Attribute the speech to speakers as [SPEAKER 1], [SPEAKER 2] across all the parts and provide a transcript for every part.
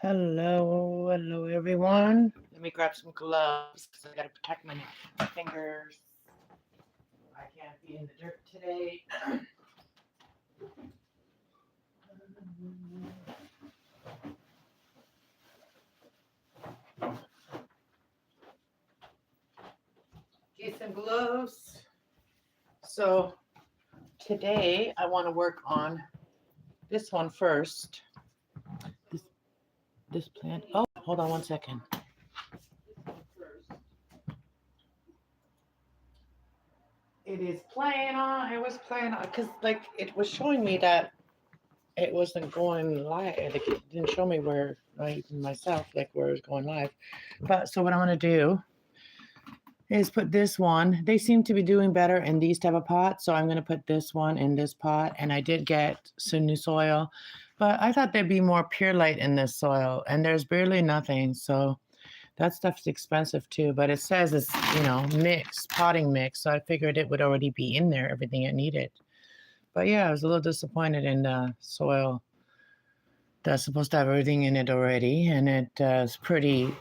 [SPEAKER 1] Hello everyone. Let me grab some gloves because I gotta protect my fingers. I can't be in the dirt today. Get some gloves. So today I want to work on this one first. This this plant. Oh, hold on one second. It is playing on. It was playing on because like it was showing me that it wasn't going live. Like it didn't show me where like myself like where it was going live. But so what I'm gonna do is put this one. They seem to be doing better in these type of pots, so I'm gonna put this one in this pot. And I did get some new soil, but I thought there'd be more perlite in this soil, and there's barely nothing. So that stuff's expensive too. But it says it's mix potting mix, so I figured it would already be in there, everything it needed. But yeah, I was a little disappointed in the soil that's supposed to have everything in it already, and it's pretty.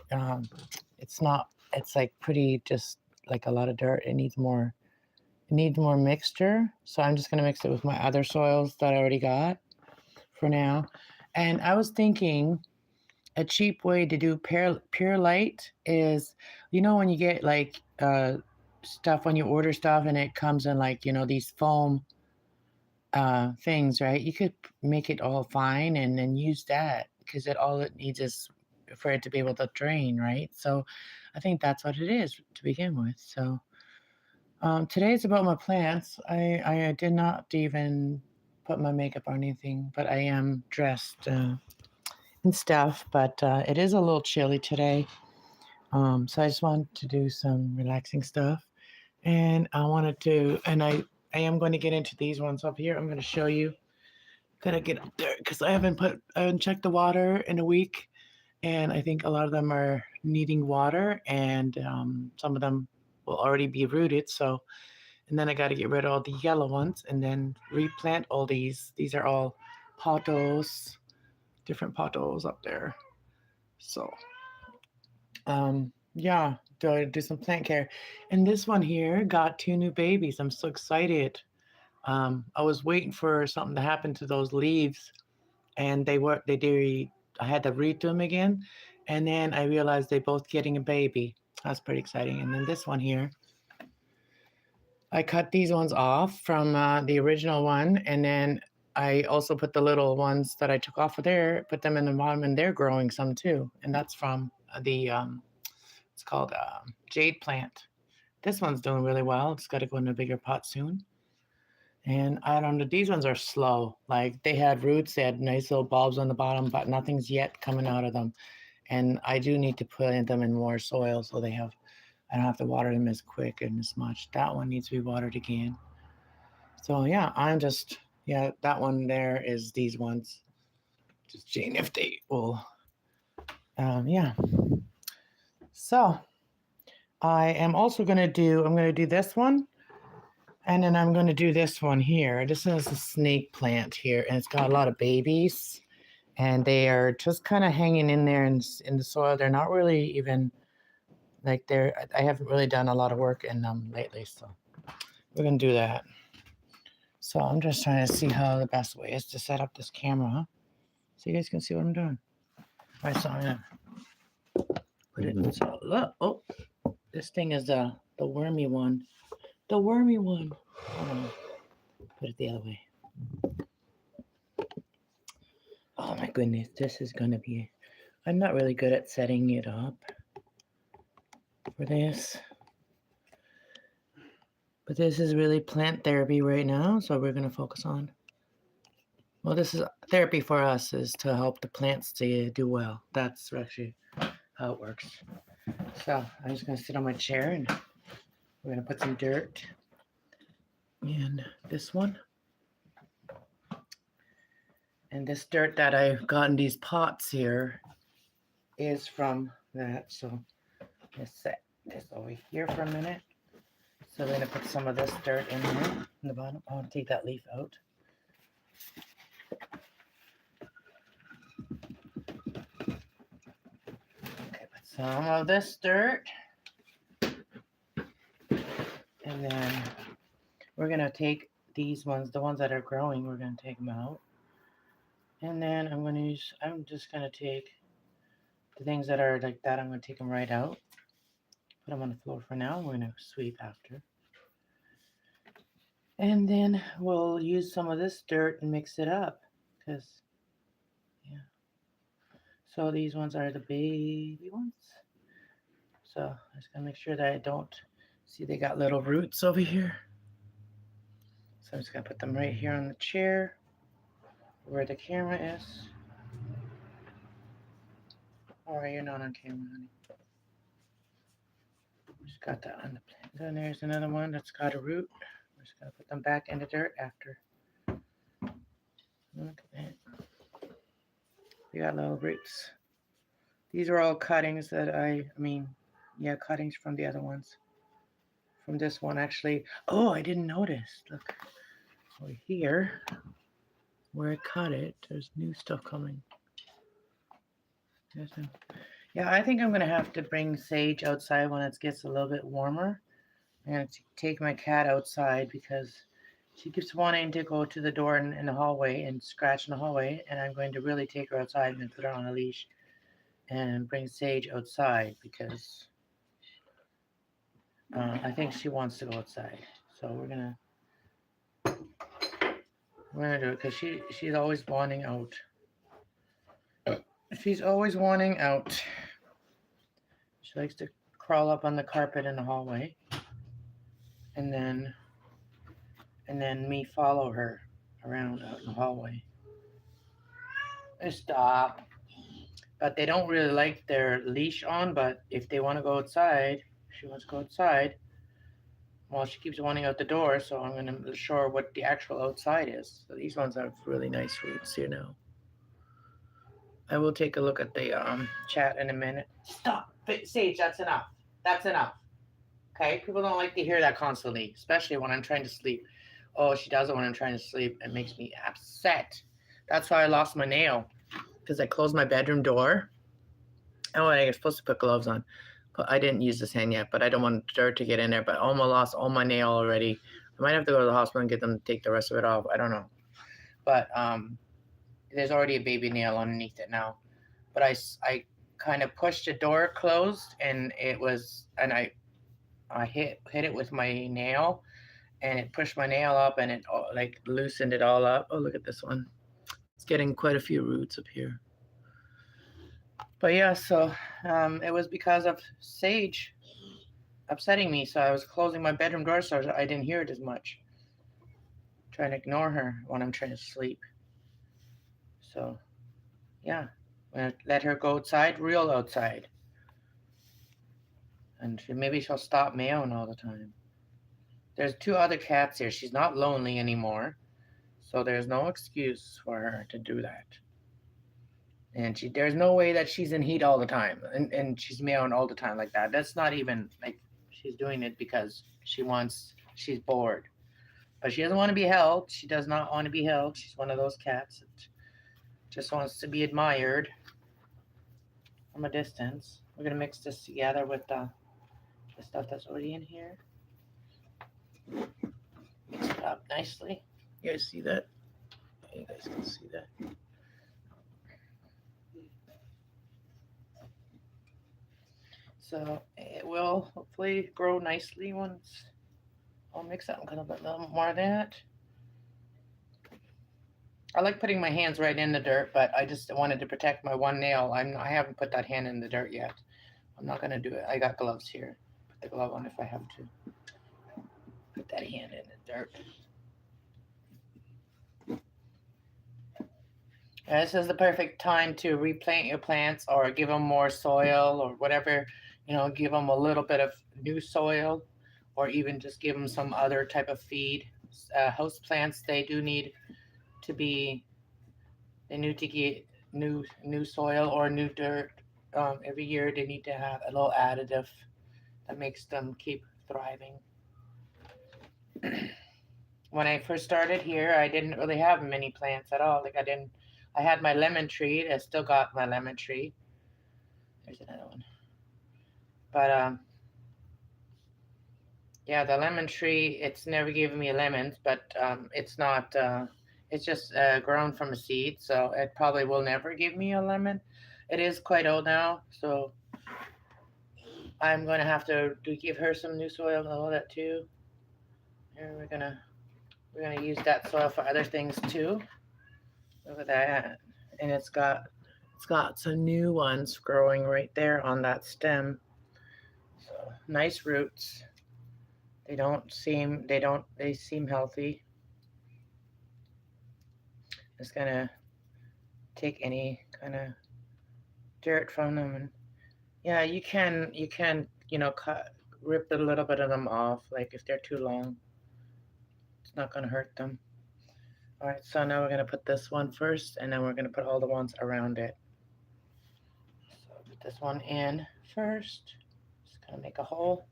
[SPEAKER 1] It's not. It's like pretty, just like a lot of dirt. It needs more. It needs more mixture. So I'm just gonna mix it with my other soils that I already got for now. And I was thinking a cheap way to do pure light is, when you get like stuff when you order stuff and it comes in like these foam things, right? You could make it all fine and then use that because it needs is for it to be able to drain, right? So I think that's what it is to begin with. So today is about my plants. I did not even put my makeup or anything, but I am dressed and stuff. But it is a little chilly today, so I just wanted to do some relaxing stuff, and I am going to get into these ones up here. I'm going to show you. Gotta get up there because I haven't checked the water in a week, and I think a lot of them are needing water, and some of them will already be rooted. So, and then I got to get rid of all the yellow ones, and then replant all these. These are all potos, different potos up there. So, yeah, do some plant care, and this one here got two new babies. I'm so excited. I was waiting for something to happen to those leaves, and I had to read them again, and then I realized they both getting a baby. That's pretty exciting. And then this one here, I cut these ones off from the original one, and then I also put the little ones that I took off of there, put them in the bottom, and they're growing some too. And that's from the it's called jade plant. This one's doing really well. It's got to go in a bigger pot soon. And I don't know, these ones are slow. Like they had roots, they had nice little bulbs on the bottom, but nothing's yet coming out of them. And I do need to put them in more soil so I don't have to water them as quick and as much. That one needs to be watered again. So yeah, that one there is these ones. Just seeing if they will, yeah. So I'm going to do this one. And then I'm going to do this one here. This is a snake plant here, and it's got a lot of babies, and they are just kind of hanging in there in the soil. They're not really even I haven't really done a lot of work in them lately, so we're going to do that. So I'm just trying to see how the best way is to set up this camera, so you guys can see what I'm doing. All right, so I'm going to put it in. So look, oh, this thing is the wormy one. The wormy one. Put it the other way. Oh my goodness, this is gonna be. I'm not really good at setting it up for this. But this is really plant therapy right now, so we're gonna focus on. Well, this is therapy for us, is to help the plants to do well. That's actually how it works. So I'm just gonna sit on my chair and we're gonna put some dirt in this one. And this dirt that I've got in these pots here is from that. So let's set this over here for a minute. So we're going to put some of this dirt in here in the bottom. I'll take that leaf out. some of this dirt. And then we're going to take these ones, the ones that are growing, we're going to take them out. And then I'm just going to take the things that are like that, I'm going to take them right out. Put them on the floor for now. We're going to sweep after. And then we'll use some of this dirt and mix it up. Because, yeah. So these ones are the baby ones. So I'm just going to make sure that I don't see they got little roots over here. So I'm just going to put them right here on the chair where the camera is. Alright, you're not on camera, honey. Just got that on the plant. Then there's another one that's got a root. We're just going to put them back in the dirt after. Look at that. They got little roots. These are all cuttings that cuttings from the other ones. From this one, actually. Oh, I didn't notice. Look. Over here, where I cut it, there's new stuff coming. Yeah, I think I'm going to have to bring Sage outside when it gets a little bit warmer. I'm going to take my cat outside because she keeps wanting to go to the door in the hallway and scratch in the hallway. And I'm going to really take her outside and put her on a leash and bring Sage outside because I think she wants to go outside. So we're going to do it because she's always wanting out. She's always wanting out. She likes to crawl up on the carpet in the hallway. And then me follow her around out in the hallway. Stop. But they don't really like their leash on, but if they want to go outside, she wants to go outside. Well, she keeps wanting out the door, so I'm going to show her what the actual outside is. So these ones have really nice roots here now. I will take a look at the chat in a minute. Stop. Sage, that's enough. That's enough. Okay? People don't like to hear that constantly, especially when I'm trying to sleep. Oh, she does it when I'm trying to sleep. It makes me upset. That's why I lost my nail, because I closed my bedroom door. Oh, I was supposed to put gloves on, but I didn't use this hand yet, but I don't want dirt to get in there. But I almost lost all my nail already. I might have to go to the hospital and get them to take the rest of it off. I don't know. But there's already a baby nail underneath it now. But I kind of pushed the door closed, and I hit it with my nail, and it pushed my nail up, and it like loosened it all up. Oh, look at this one. It's getting quite a few roots up here. But yeah, so it was because of Sage upsetting me. So I was closing my bedroom door so I didn't hear it as much. Trying to ignore her when I'm trying to sleep. So yeah, I'm gonna let her go outside, real outside. And maybe she'll stop meowing all the time. There's 2 other cats here. She's not lonely anymore. So there's no excuse for her to do that. And there's no way that she's in heat all the time and she's meowing all the time like that. That's not even like she's doing it because she's bored. But she doesn't want to be held. She does not want to be held. She's one of those cats that just wants to be admired from a distance. We're going to mix this together with the stuff that's already in here. Mix it up nicely. You guys see that? You guys can see that. So it will hopefully grow nicely once I'll mix that. I'm going to put a little more of that. I like putting my hands right in the dirt, but I just wanted to protect my one nail. I haven't put that hand in the dirt yet. I'm not going to do it. I got gloves here. Put the glove on if I have to. Put that hand in the dirt. And this is the perfect time to replant your plants or give them more soil or whatever. Give them a little bit of new soil or even just give them some other type of feed. House plants, they do need to get new soil or new dirt. Every year they need to have a little additive that makes them keep thriving. When I first started here, I didn't really have many plants at all. I had my lemon tree. I still got my lemon tree. There's another one. But yeah, the lemon tree, it's never given me lemons, but it's not, it's just grown from a seed, so it probably will never give me a lemon. It is quite old now, so I'm going to have to give her some new soil and all that too. And we're gonna use that soil for other things too. Look at that, and it's got some new ones growing right there on that stem. So nice roots. They seem healthy. Just gonna take any kind of dirt from them, and yeah, you can cut rip a little bit of them off, like if they're too long. It's not gonna hurt them. All right, so now we're gonna put this one first, and then we're gonna put all the ones around it. So put this one in first. Just gonna make a hole.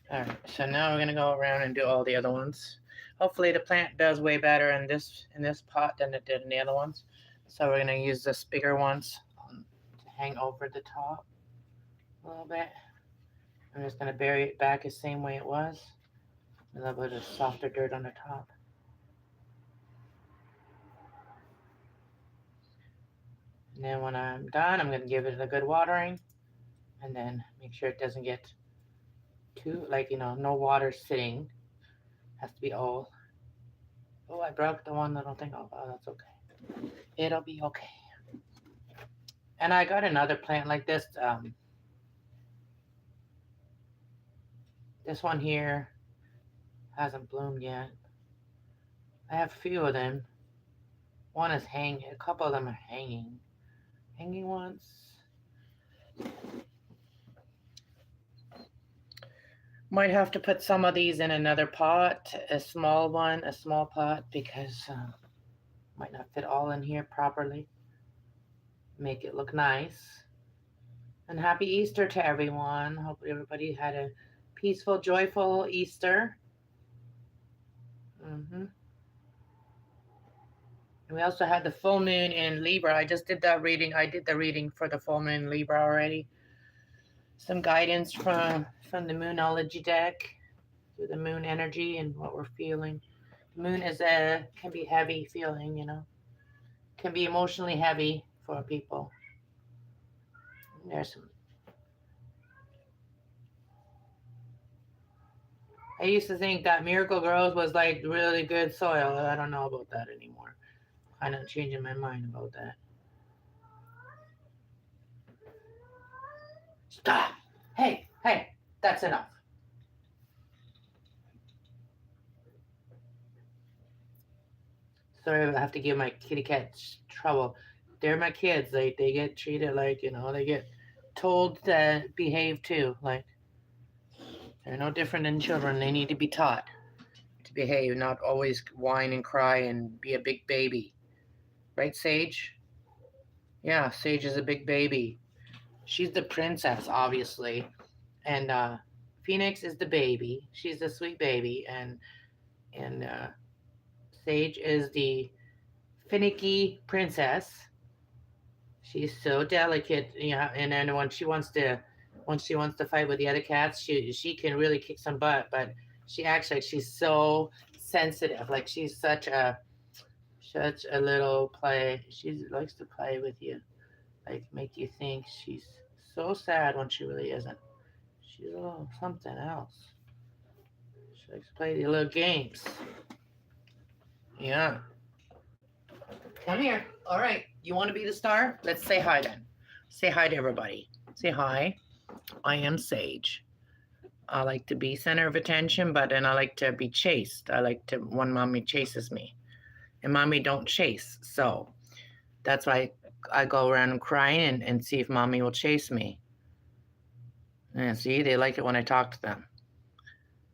[SPEAKER 1] All right, so now we're gonna go around and do all the other ones. Hopefully the plant does way better in this pot than it did in the other ones. So we're gonna use this bigger ones to hang over the top a little bit. I'm just gonna bury it back the same way it was. A little bit of softer dirt on the top. And then when I'm done, I'm gonna give it a good watering, and then make sure it doesn't get too, like, no water sitting. Has to be all. Oh, I broke the one little thing off. Oh, that's okay. It'll be okay. And I got another plant like this. This one here hasn't bloomed yet. I have a few of them. One is hanging. A couple of them are hanging. Hanging ones. Might have to put some of these in another pot, a small pot, because might not fit all in here properly. Make it look nice. And happy Easter to everyone. Hope everybody had a peaceful, joyful Easter. And we also had the full moon in Libra. I just did that reading. I did the reading for the full moon in Libra already. Some guidance from the Moonology deck through the moon energy and what we're feeling. The moon can be heavy feeling, can be emotionally heavy for people. There's some. I used to think that Miracle Grows was like really good soil. I don't know about that anymore. I'm not changing my mind about that. Stop! Hey, that's enough. Sorry, I have to give my kitty cats trouble. They're my kids. They get treated like, they get told to behave too. Like, they're no different than children. They need to be taught to behave, not always whine and cry and be a big baby. Right, Sage? Yeah, Sage is a big baby. She's the princess, obviously. And Phoenix is the baby. She's the sweet baby. And Sage is the finicky princess. She's so delicate, and then when she wants to fight with the other cats, she can really kick some butt, but she acts like she's so sensitive. Like she's such a little play. She likes to play with you, like make you think she's so sad when she really isn't. She's a little something else. She likes to play the little games. Yeah. Come here. All right. You want to be the star? Let's say hi then. Say hi to everybody. Say hi. I am Sage. I like to be center of attention, but then I like to be chased. I like to when mommy chases me. And mommy don't chase. So that's why I go around crying and see if mommy will chase me. And see, they like it when I talk to them.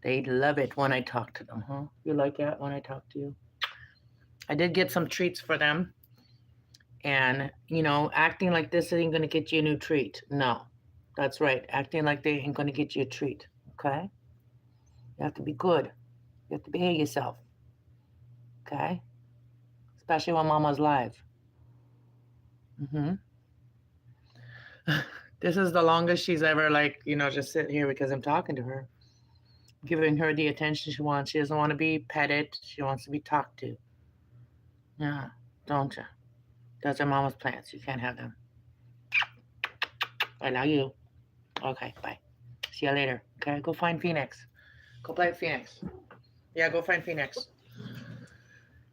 [SPEAKER 1] They love it when I talk to them, huh? You like that when I talk to you? I did get some treats for them. And, acting like this ain't going to get you a new treat. No, that's right. Acting like they ain't going to get you a treat. Okay? You have to be good. You have to behave yourself. Okay? Especially when mama's live. Mm-hmm. This is the longest she's ever, like, just sitting here because I'm talking to her, giving her the attention she wants. She doesn't want to be petted. She wants to be talked to. Yeah, don't you? Those are mama's plants. You can't have them. I love you. Okay, bye. See you later. Okay, go find Phoenix. Go play with Phoenix. Yeah, go find Phoenix.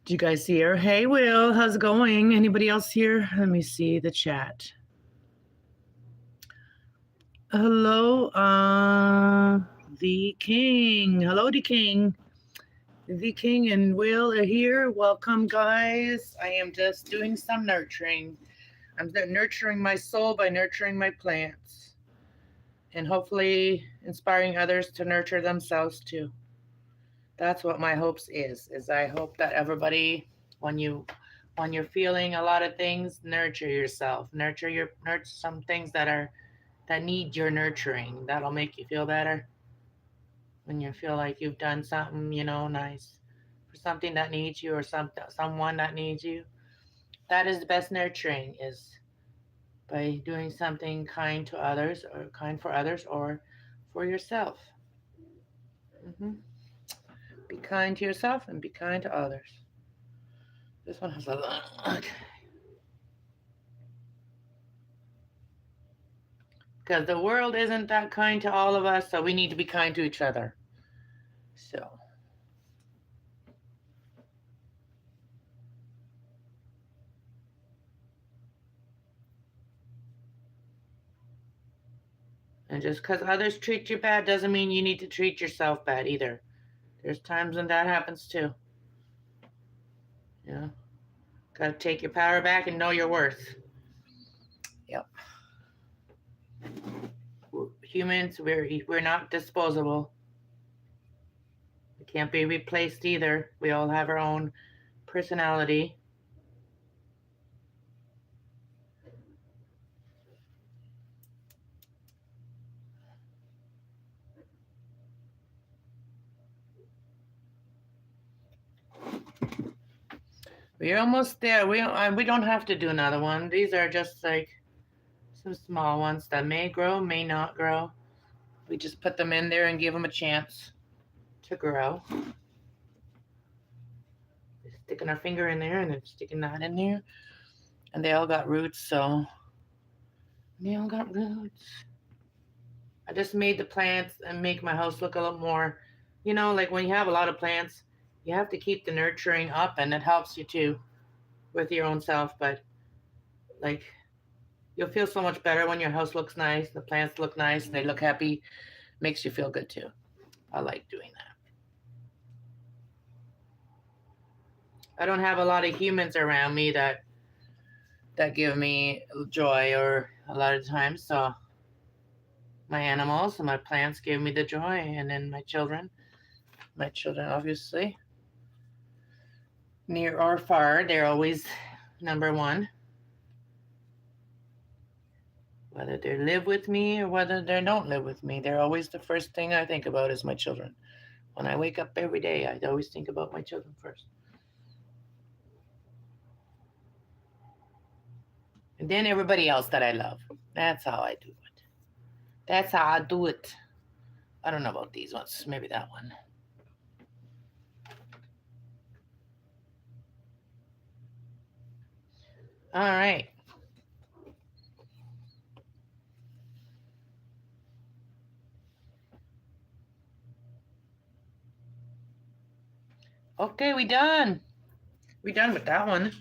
[SPEAKER 1] Do you guys see her? Hey, Will, how's it going? Anybody else here? Let me see the chat. Hello, the King. Hello, the King. The King and Will are here. Welcome, guys. I am just doing some nurturing. I'm nurturing my soul by nurturing my plants, and hopefully inspiring others to nurture themselves too. That's what my hopes is I hope that everybody, when you're feeling a lot of things, nurture yourself. Nurture some things that need your nurturing. That'll make you feel better. When you feel like you've done something, nice for something that needs you, or someone that needs you. That is the best nurturing, is by doing something kind to others, or kind for others, or for yourself. Hmm. Be kind to yourself and be kind to others. This one has a lot. Okay. Because the world isn't that kind to all of us, so we need to be kind to each other. So. And just because others treat you bad doesn't mean you need to treat yourself bad either. There's times when that happens too. Gotta take your power back and know your worth. Yep. Humans, we're not disposable. We can't be replaced either. We all have our own personality. We're almost there. We don't have to do another one. These are just like some small ones that may grow, may not grow. We just put them in there and give them a chance to grow. Sticking our finger in there and then sticking that in there. And they all got roots, so they all got roots. I just made the plants and make my house look a little more, like when you have a lot of plants, you have to keep the nurturing up, and it helps you too with your own self. But like, you'll feel so much better when your house looks nice, the plants look nice, and they look happy. Makes you feel good too. I like doing that. I don't have a lot of humans around me that give me joy, or a lot of times, so my animals and my plants give me the joy, and then my children obviously, near or far, they're always number one. Whether they live with me or whether they don't live with me, they're always the first thing I think about is my children. When I wake up every day, I always think about my children first. And then everybody else that I love. That's how I do it. That's how I do it. I don't know about these ones. Maybe that one. All right. Okay, we done. We done with that one.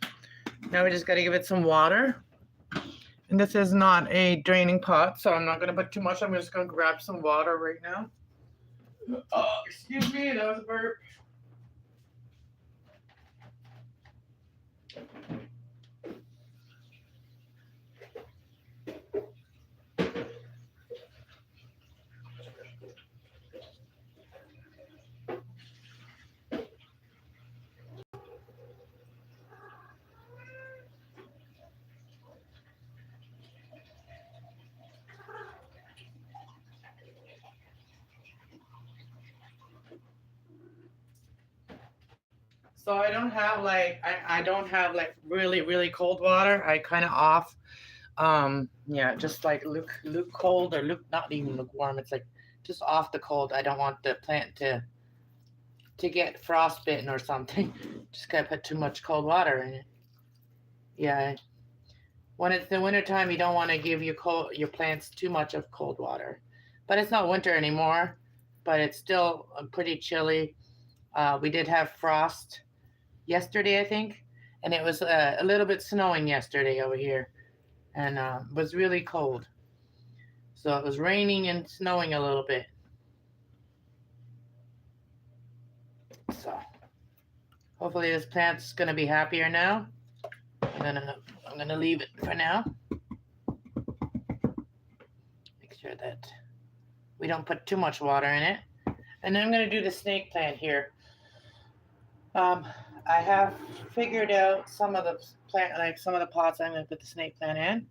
[SPEAKER 1] Now we just got to give it some water. And this is not a draining pot, so I'm not going to put too much. I'm just going to grab some water right now. Oh, excuse me, that was a burp. So I don't have like I don't have like really really cold water. I kind of off. Yeah, just like look cold or look not even lukewarm. It's like just off the cold. I don't want the plant to get frostbitten or something. Just gotta put too much cold water in it. Yeah. When it's the winter time, you don't want to give your plants too much of cold water. But it's not winter anymore. But it's still pretty chilly. We did have frost yesterday, I think, and it was a little bit snowing yesterday over here, and was really cold. So it was raining and snowing a little bit. So hopefully this plant's gonna be happier now. I'm gonna I'm gonna leave it for now. Make sure that we don't put too much water in it. And then I'm gonna do the snake plant here. Um, I have figured out some of the plant, like some of the pots I'm gonna put the snake plant in.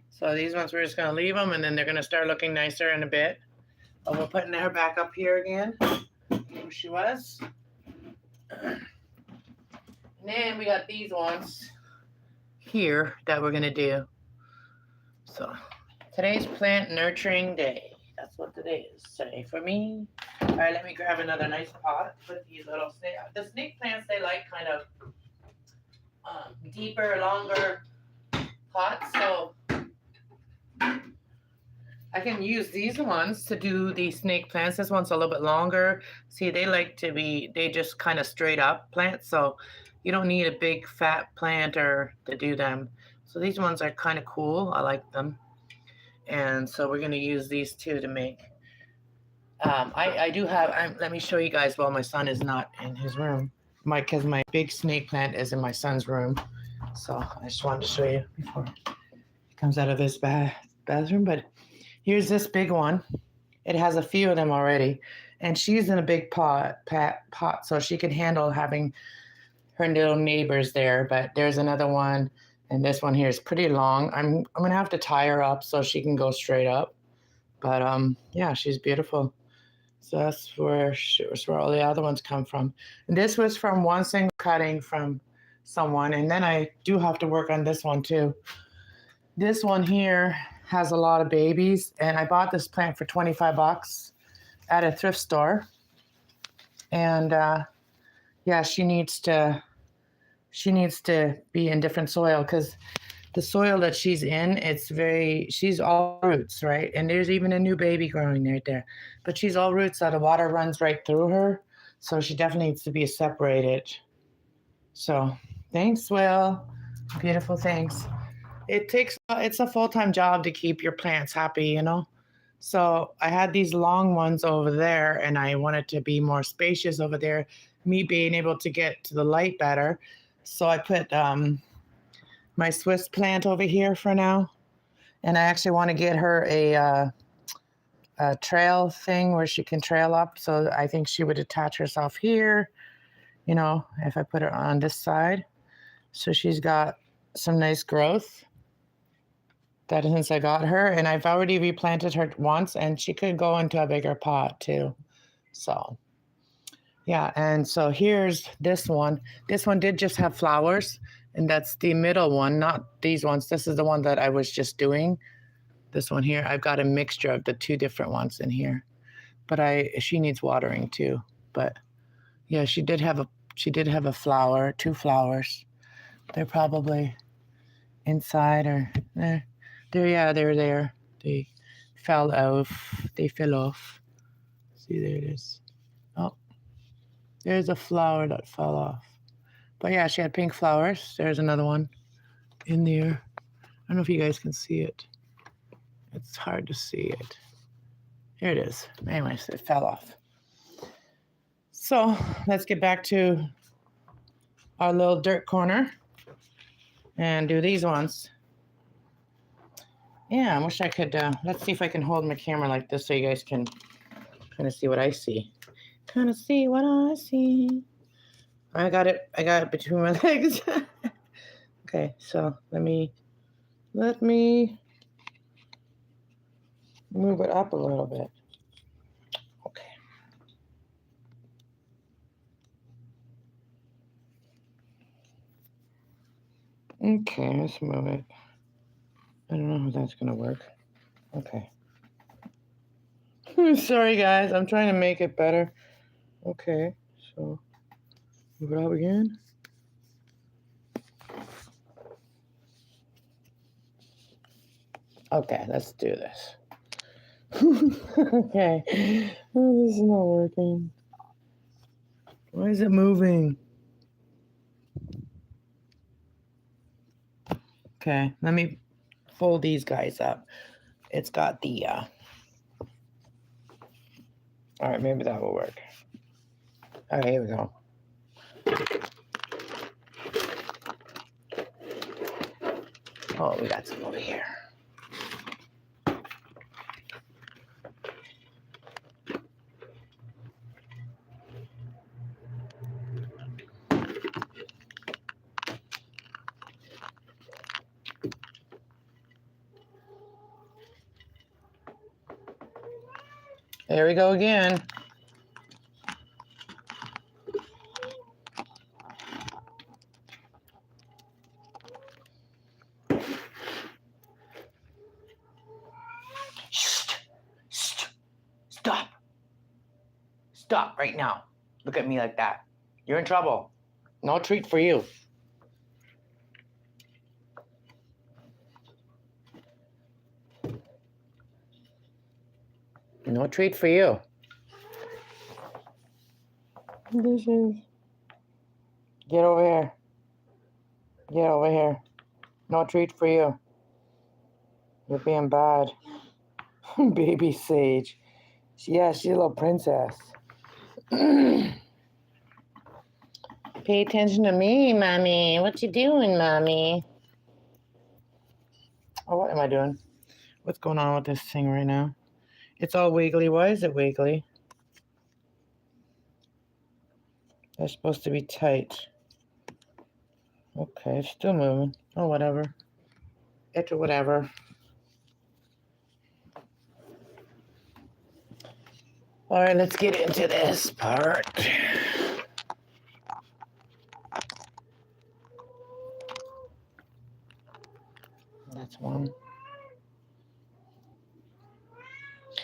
[SPEAKER 1] So these ones we're just gonna leave them, and then they're gonna start looking nicer in a bit. But we're putting her back up here again, where she was. And then we got these ones here that we're gonna do. So today's plant nurturing day. That's what today is today for me. All right, let me grab another nice pot. Put these little the snake plants. They like kind of deeper, longer pots. So I can use these ones to do the snake plants. This one's a little bit longer. See, they like to be, they just kind of straight up plants. So you don't need a big fat planter to do them. So these ones are kind of cool. I like them. And so we're going to use these two to make. I do have, let me show you guys while my son is not in his room. Because my big snake plant is in my son's room. So I just wanted to show you before he comes out of his bathroom. But here's this big one. It has a few of them already. And she's in a big pot, so she can handle having her little neighbors there. But there's another one. And this one here is pretty long. I'm going to have to tie her up so she can go straight up. But yeah, she's beautiful. So that's where all the other ones come from. And this was from one single cutting from someone. And then I do have to work on this one too. This one here has a lot of babies. And I bought this plant for $25 at a thrift store. And yeah, she needs to be in different soil because the soil that she's in, she's all roots, right? And there's even a new baby growing right there. But she's all roots, so the water runs right through her. So she definitely needs to be separated. So thanks, Will. Beautiful, thanks. It's a full-time job to keep your plants happy, you know? So I had these long ones over there, and I wanted to be more spacious over there, me being able to get to the light better. So I put my Swiss plant over here for now. And I actually want to get her a trail thing where she can trail up. So I think she would attach herself here, you know, if I put her on this side. So she's got some nice growth that since I got her. And I've already replanted her once, and she could go into a bigger pot too. So yeah, and so here's this one. This one did just have flowers, and that's the middle one, not these ones. This is the one that I was just doing. This one here, I've got a mixture of the two different ones in here. But she needs watering too. But yeah, she did have a flower, two flowers. They're probably inside or there. Yeah, they're there. They fell off. See, there it is. Oh. There's a flower that fell off. But yeah, she had pink flowers. There's another one in there. I don't know if you guys can see it. It's hard to see it. Here it is. Anyways, it fell off. So let's get back to our little dirt corner and do these ones. Yeah, I wish I could. Let's see if I can hold my camera like this so you guys can kind of see what I see. Kind of see what I see. I got it between my legs. Okay, so let me move it up a little bit. Okay. Okay, let's move it. I don't know how that's going to work. Okay. Sorry, guys. I'm trying to make it better. Okay, so move it up again. Okay, let's do this. Okay. Oh, this is not working. Why is it moving? Okay, let me fold these guys up. It's got the, all right, maybe that will work. All right, here we go. Oh, we got some over here. There we go again. Stop. Stop right now. Look at me like that. You're in trouble. No treat for you. No treat for you. Dishes. Get over here. Get over here. No treat for you. You're being bad. Baby Sage. Yeah, she's a little princess. Pay attention to me, Mommy. What you doing, Mommy? Oh, what am I doing? What's going on with this thing right now? It's all wiggly. Why is it wiggly? They're supposed to be tight. Okay, it's still moving. Oh, whatever. It's whatever. All right, let's get into this part. That's one.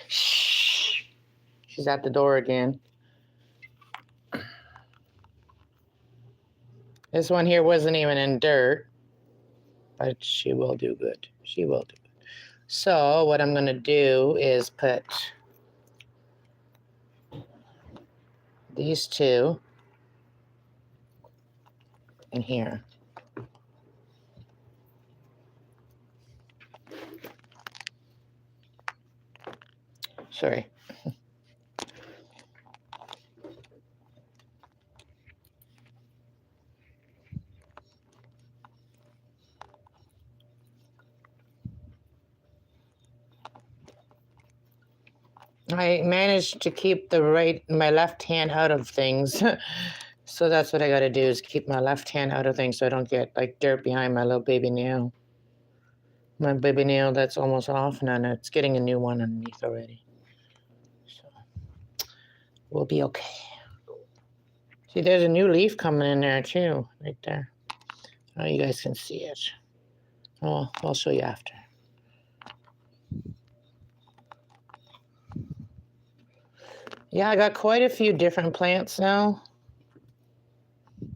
[SPEAKER 1] Shh. She's at the door again. This one here wasn't even in dirt, but she will do good. She will do good. So what I'm going to do is put these two in here. Sorry. I managed to keep my left hand out of things. So that's what I got to do is keep my left hand out of things so I don't get like dirt behind my little baby nail. My baby nail that's almost off and it's getting a new one underneath already. So we'll be okay. See, there's a new leaf coming in there too, right there. Oh, you guys can see it. Oh, I'll show you after. Yeah, I got quite a few different plants now.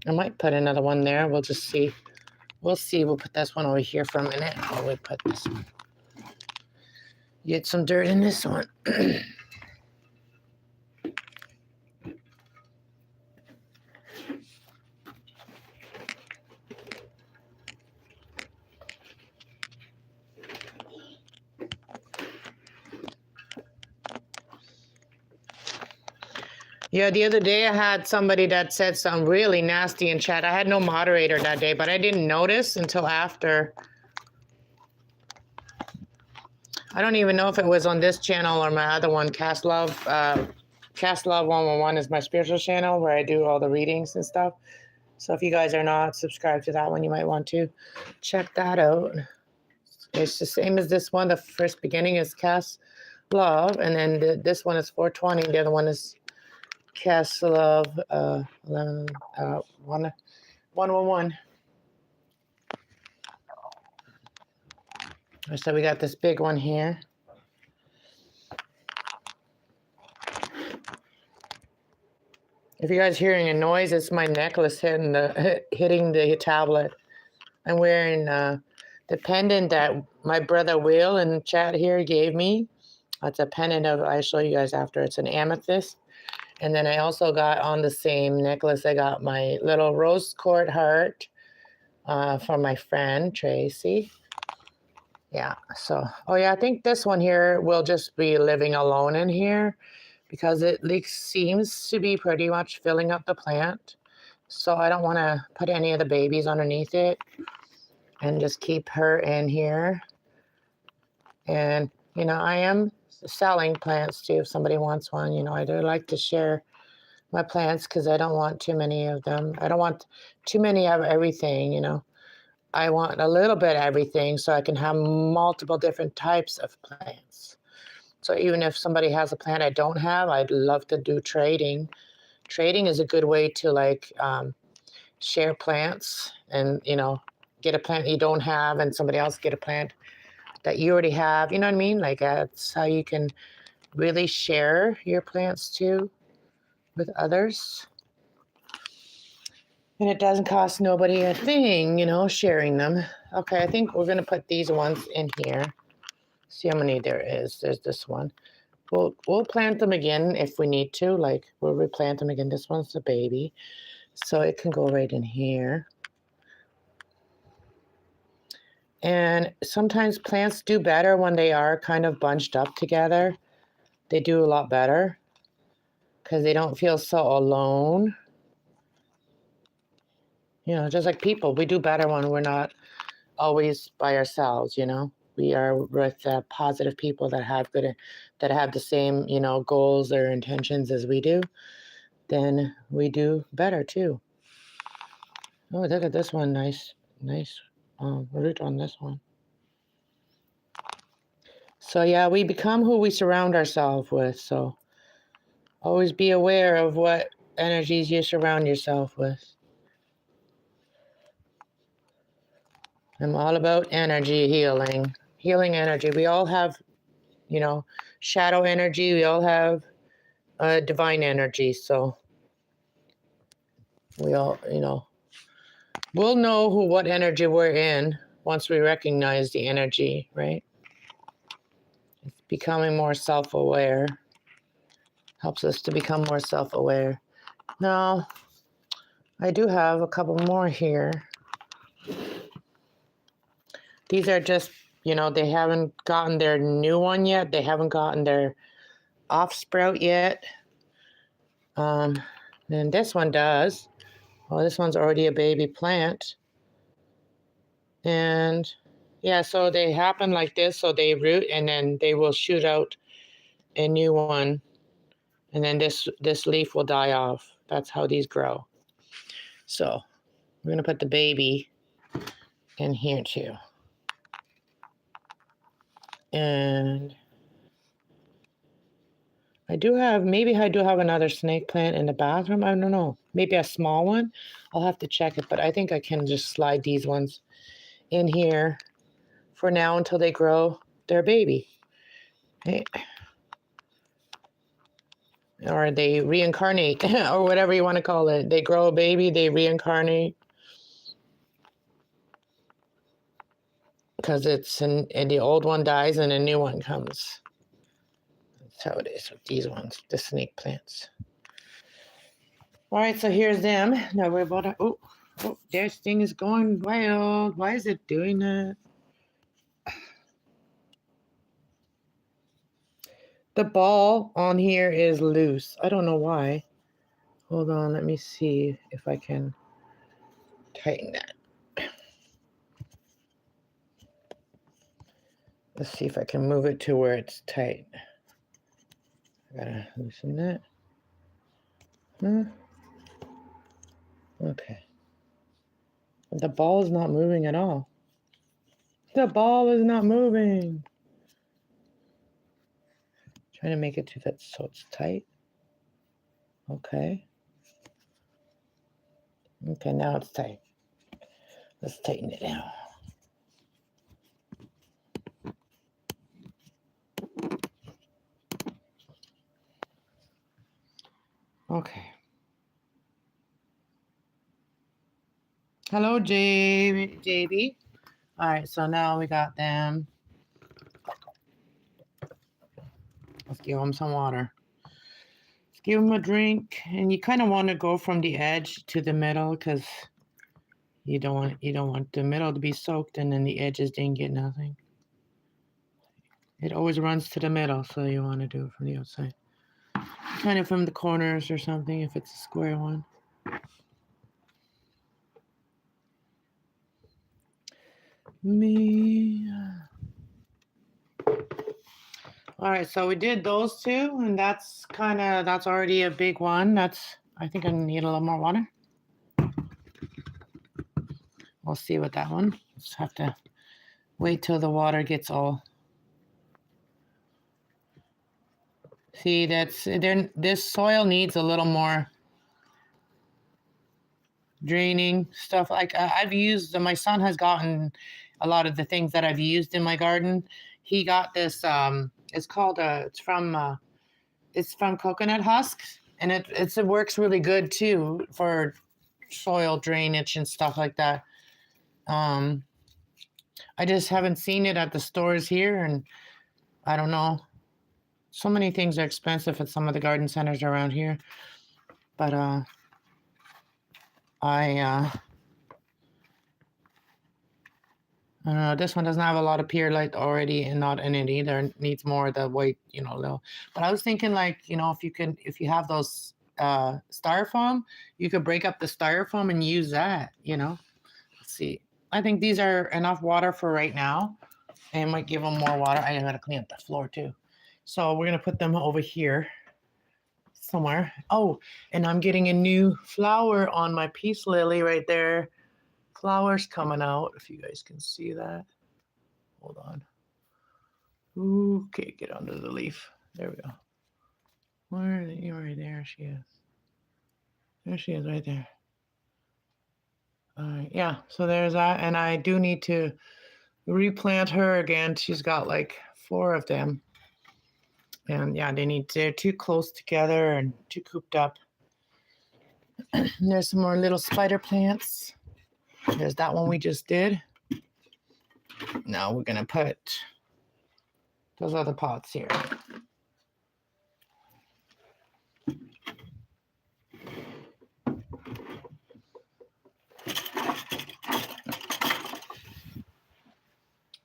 [SPEAKER 1] I might put another one there. We'll just see. We'll see. We'll put this one over here for a minute while we put this one. Get some dirt in this one. Yeah, the other day I had somebody that said something really nasty in chat. I had no moderator that day, but I didn't notice until after. I don't even know if it was on this channel or my other one, Kass Love. Kass Love 111 is my spiritual channel where I do all the readings and stuff. So if you guys are not subscribed to that one, you might want to check that out. It's the same as this one. The first beginning is Kass Love, and then this one is 420. The other one is Kass Love 111. So we got this big one here. If you guys hearing a noise, it's my necklace hitting the tablet. I'm wearing the pendant that my brother Will in the chat here gave me. It's a pendant of, I'll show you guys after. It's an amethyst. And then I also got on the same necklace, I got my little rose quartz heart from my friend Tracy. Yeah, so, oh yeah, I think this one here will just be living alone in here because it seems to be pretty much filling up the plant. So I don't want to put any of the babies underneath it and just keep her in here. And, you know, I am selling plants too if somebody wants one. You know, I do like to share my plants because I don't want too many of them. I don't want too many of everything, you know. I want a little bit of everything so I can have multiple different types of plants. So even if somebody has a plant I don't have, I'd love to do trading. Trading is a good way to like share plants and, you know, get a plant you don't have and somebody else get a plant that you already have. You know what I mean? Like that's how you can really share your plants too with others. And it doesn't cost nobody a thing, you know, sharing them. Okay, I think we're going to put these ones in here. See how many there is. There's this one. We'll plant them again if we need to. Like, we'll replant them again. This one's a baby. So it can go right in here. And sometimes plants do better when they are kind of bunched up together. They do a lot better because they don't feel so alone. You know, just like people, we do better when we're not always by ourselves, you know. We are with positive people that have the same, you know, goals or intentions as we do. Then we do better too. Oh, look at this one, nice root on this one. So yeah, we become who we surround ourselves with. So always be aware of what energies you surround yourself with. I'm all about energy healing energy. We all have, you know, shadow energy. We all have divine energy. So we all, you know, we'll know what energy we're in once we recognize the energy, right? It's becoming more self-aware. Helps us to become more self-aware. Now, I do have a couple more here. These are just, you know, they haven't gotten their new one yet. They haven't gotten their off sprout yet. And this one does. Well, this one's already a baby plant. And yeah, so they happen like this. So they root and then they will shoot out a new one. And then this leaf will die off. That's how these grow. So we're going to put the baby in here too. And maybe I do have another snake plant in the bathroom. I don't know. Maybe a small one. I'll have to check it. But I think I can just slide these ones in here for now until they grow their baby. Okay. Or they reincarnate or whatever you want to call it. They grow a baby, they reincarnate. Because and the old one dies and a new one comes. That's how it is with these ones, the snake plants. All right, so here's them. Now we're about to, oh, this thing is going wild. Why is it doing that? The ball on here is loose. I don't know why. Hold on, let me see if I can tighten that. Let's see if I can move it to where it's tight. I gotta loosen that. Okay. The ball is not moving at all. The ball is not moving. Trying to make it to that so it's tight. Okay. Okay, now it's tight. Let's tighten it now. Okay. Hello, JB. All right, so now we got them. Let's give them some water. Let's give them a drink, and you kind of want to go from the edge to the middle because you don't want the middle to be soaked, and then the edges didn't get nothing. It always runs to the middle, so you want to do it from the outside, kind of from the corners or something if it's a square one. Me. All right, so we did those two, and that's already a big one. I think I need a little more water. We'll see with that one. Just have to wait till the water gets all. See, this soil needs a little more draining stuff. Like I've used, my son has gotten a lot of the things that I've used in my garden. He got this. It's called it's from coconut husks, and it works really good too for soil drainage and stuff like that. I just haven't seen it at the stores here, and I don't know. So many things are expensive at some of the garden centers around here, but I don't know. This one doesn't have a lot of perlite already, and not in it either. It needs more of the white, little. But I was thinking, like, if you have those styrofoam, you could break up the styrofoam and use that. Let's see. I think these are enough water for right now. I might give them more water. I gotta clean up the floor too. So we're gonna put them over here somewhere. Oh, and I'm getting a new flower on my peace lily right there. Flowers coming out, if you guys can see that. Hold on. Okay, get under the leaf. There we go. Where are you? Right there she is. There she is right there. All right, yeah, so there's that. And I do need to replant her again. She's got like 4 of them. And yeah, they're too close together and too cooped up. There's some more little spider plants. There's that one we just did. Now we're going to put those other pots here.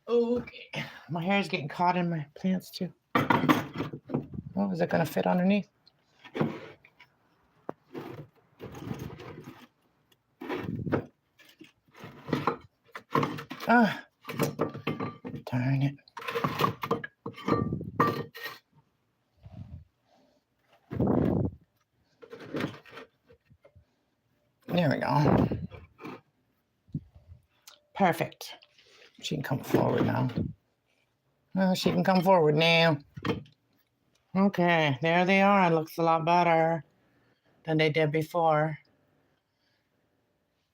[SPEAKER 1] Okay. My hair is getting caught in my plants too. Oh, is it going to fit underneath? Ah, darn it. There we go. Perfect. She can come forward now. Oh, she can come forward now. Okay, there they are. It looks a lot better than they did before.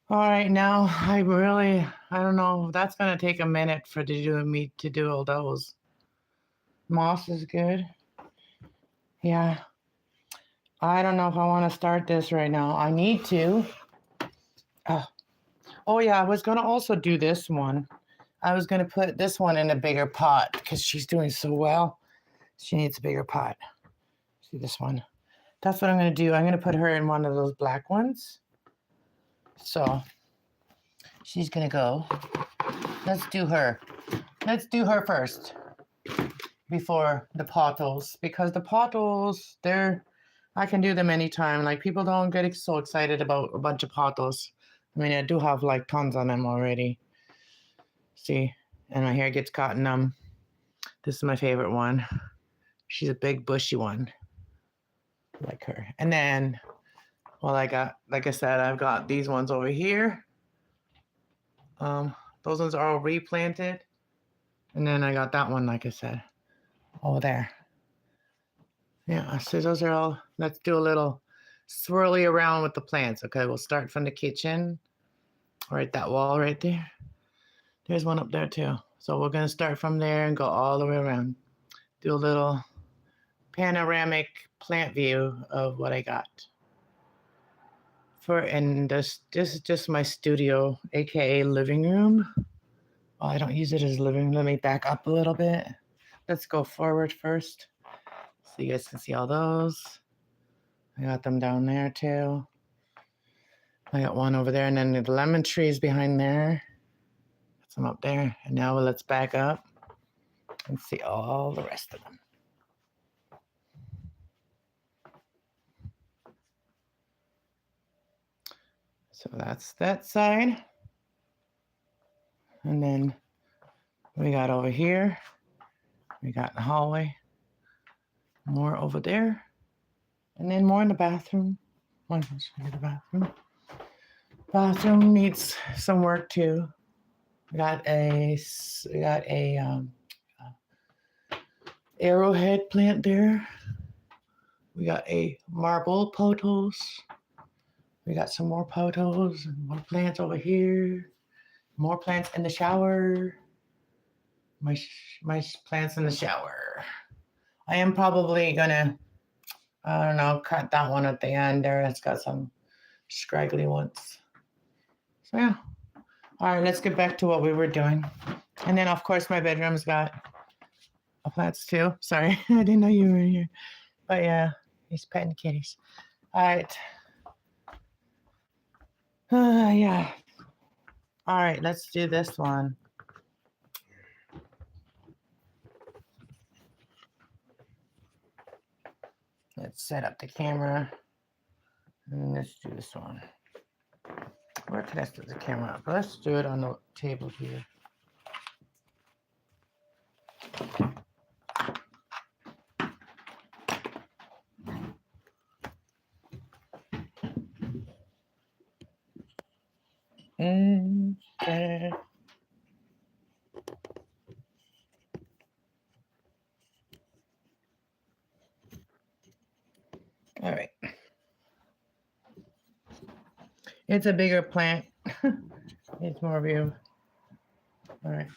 [SPEAKER 1] All right, now I don't know. That's going to take a minute me to do all those. Moss is good. Yeah. I don't know if I want to start this right now. I need to. Oh yeah, I was going to also do this one. I was going to put this one in a bigger pot because she's doing so well. She needs a bigger pot. See this one? That's what I'm going to do. I'm going to put her in one of those black ones. So she's going to go. Let's do her. Let's do her first before the pottles, because the pottles, I can do them anytime. Like, people don't get so excited about a bunch of pottles. I mean, I do have like tons on them already. See, and my hair gets caught in them. This is my favorite one. She's a big bushy one, like her. And then, well, like I said, I've got these ones over here. Those ones are all replanted. And then I got that one, like I said, over there. Yeah, so those are all. Let's do a little swirly around with the plants. Okay, we'll start from the kitchen. Right, that wall right there. There's one up there too. So we're gonna start from there and go all the way around. Do a little panoramic plant view of what I got. and this is just my studio, aka living room. Well, I don't use it as living room. Let me back up a little bit. Let's go forward first so you guys can see all those. I got them down there too. I got one over there, and then the lemon trees behind there. Got some up there. And now let's back up and see all the rest of them. So that's that side. And then we got over here. We got the hallway. More over there. And then more in the bathroom. One in the bathroom. Bathroom needs some work too. We got a arrowhead plant there. We got a marble pothos. We got some more pothos and more plants over here. More plants in the shower. My plants in the shower. I am probably gonna, I don't know, cut that one at the end there. It's got some scraggly ones. So yeah. All right, let's get back to what we were doing. And then of course my bedroom's got plants too. Sorry, I didn't know you were here. But yeah, he's petting kitties. All right. Yeah. All right, let's do this one. Let's set up the camera. And let's do this one. Where can I set the camera up? Let's do it on the table here. Okay. All right. It's a bigger plant. It's more view. All right.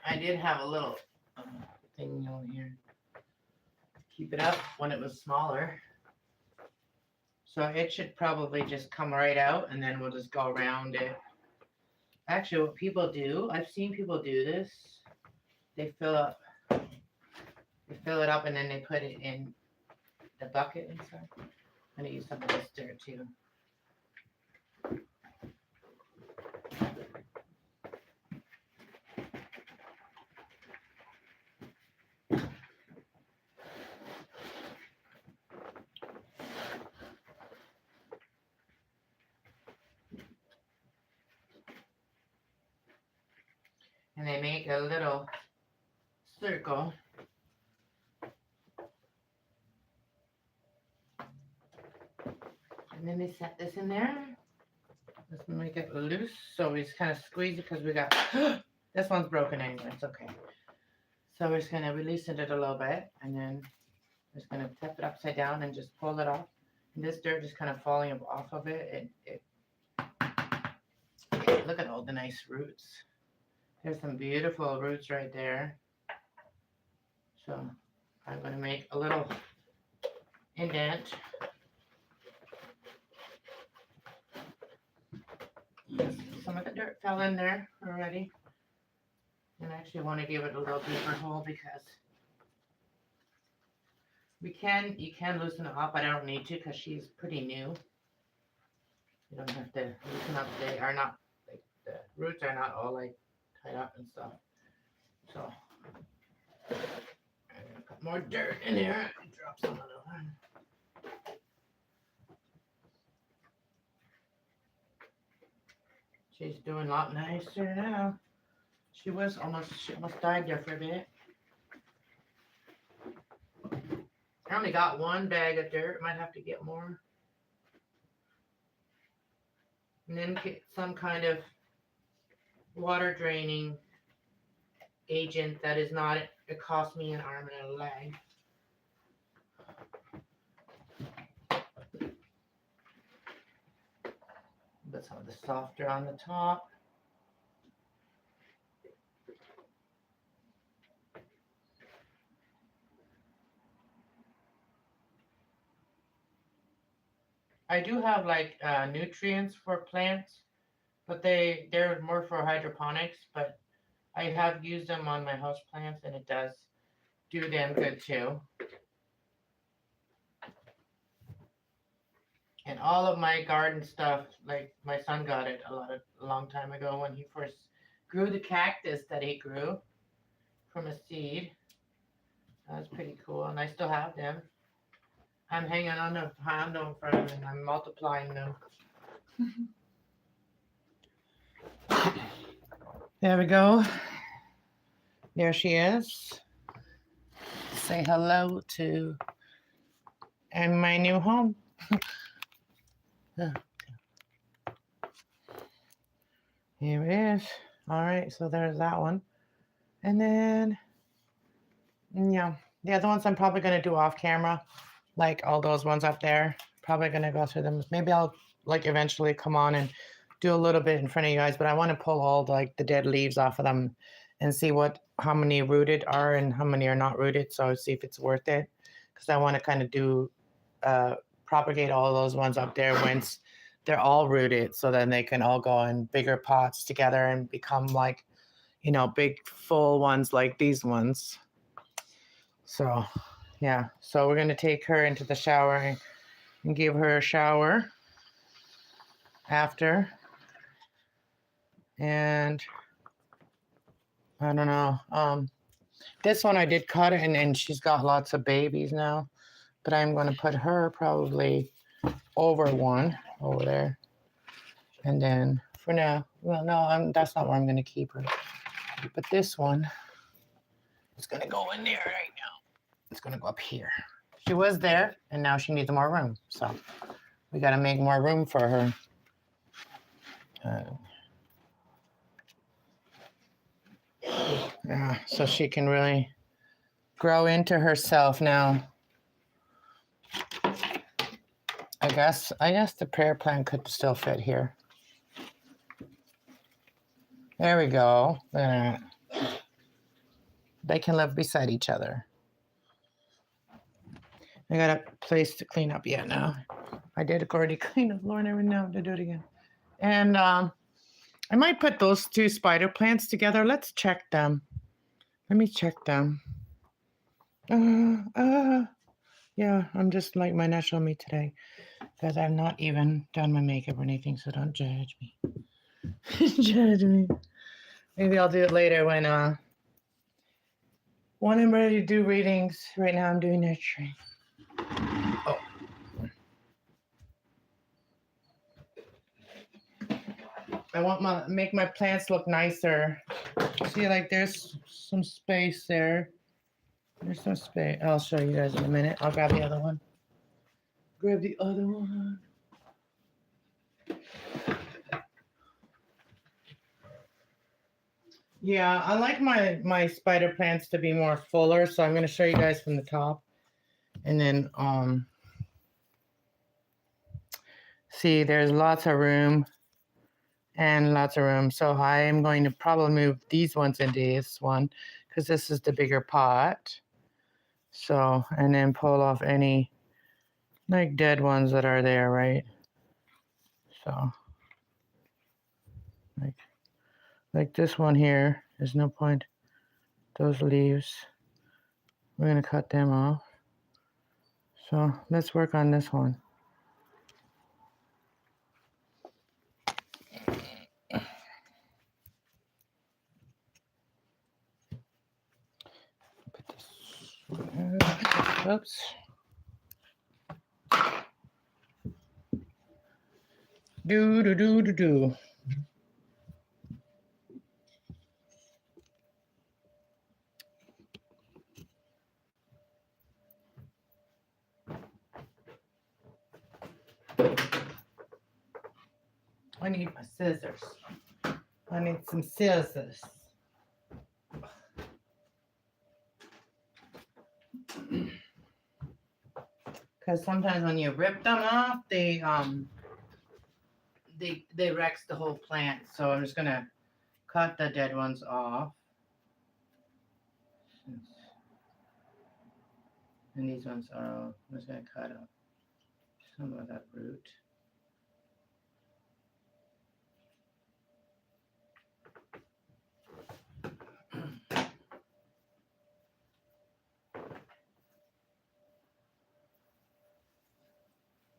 [SPEAKER 1] I did have a little thing over here. Keep it up when it was smaller. So it should probably just come right out, and then we'll just go around it. Actually, what people do, I've seen people do this. They fill it up, and then they put it in the bucket inside. I'm gonna use some of this dirt too. And they make a little circle. And then they set this in there. Let's make it loose. So we just kind of squeeze it because we got, this one's broken anyway, it's okay. So we're just gonna release it a little bit, and then we're just gonna tip it upside down and just pull it off. And this dirt is kind of falling off of it. Look at all the nice roots. There's some beautiful roots right there. So I'm gonna make a little indent. Some of the dirt fell in there already. And I actually want to give it a little deeper hole because you can loosen it up. I don't need to because she's pretty new. You don't have to loosen up. They are not, like, the roots are not all like tied up and stuff. So I'm gonna put more dirt in here and drop some of the one. She's doing a lot nicer now. She almost died there for a bit. I only got one bag of dirt. Might have to get more. And then get some kind of water draining agent that is not, it cost me an arm and a leg. Put some of the softer on the top. I do have like nutrients for plants, but they're more for hydroponics. But I have used them on my house plants, and it does do them good too. And all of my garden stuff, like my son got it a long time ago when he first grew the cactus that he grew from a seed. That was pretty cool, and I still have them. I'm hanging on to them for him, and I'm multiplying them. There we go. There she is. Say hello to and my new home. Here it is. All right, so there's that one. And then, yeah, the other ones I'm probably going to do off camera, like all those ones up there. Probably going to go through them. Maybe I'll like eventually come on and do a little bit in front of you guys, but I want to pull all like the dead leaves off of them and see how many rooted are and how many are not rooted. So see if it's worth it, because I want to kind of do propagate all those ones up there once they're all rooted, so then they can all go in bigger pots together and become like, big full ones like these ones. So yeah, so we're gonna take her into the shower and give her a shower after. And I don't know. This one I did cut it, and she's got lots of babies now. But I'm going to put her probably over one over there. And then for now, well, no, that's not where I'm going to keep her. But this one is going to go in there right now. It's going to go up here. She was there, and now she needs more room. So we got to make more room for her. Yeah, so she can really grow into herself now. I guess the prayer plant could still fit here. There we go. They can live beside each other. I got a place to clean up yet now. I did already clean up. Lauren, I would know to do it again. And I might put those two spider plants together. Let's check them. Let me check them. Yeah, I'm just like my natural me today, because I've not even done my makeup or anything, so don't judge me. Judge me. Maybe I'll do it later when I'm ready to do readings. Right now I'm doing nurturing. Oh. I want make my plants look nicer. See, like there's some space there. There's some space. I'll show you guys in a minute. I'll grab the other one. Grab the other one. Yeah, I like my spider plants to be more fuller, so I'm going to show you guys from the top. And then see, there's lots of room and lots of room. So I am going to probably move these ones into this one, because this is the bigger pot. So, and then pull off any like dead ones that are there, right? So like this one here, there's no point. Those leaves, we're going to cut them off. So let's work on this one. Put this. Oops. Do. I need my scissors. I need some scissors. Because sometimes when you rip them off, they wrecks the whole plant. So I'm just gonna cut the dead ones off. And these ones are, I'm just gonna cut up. some of that root.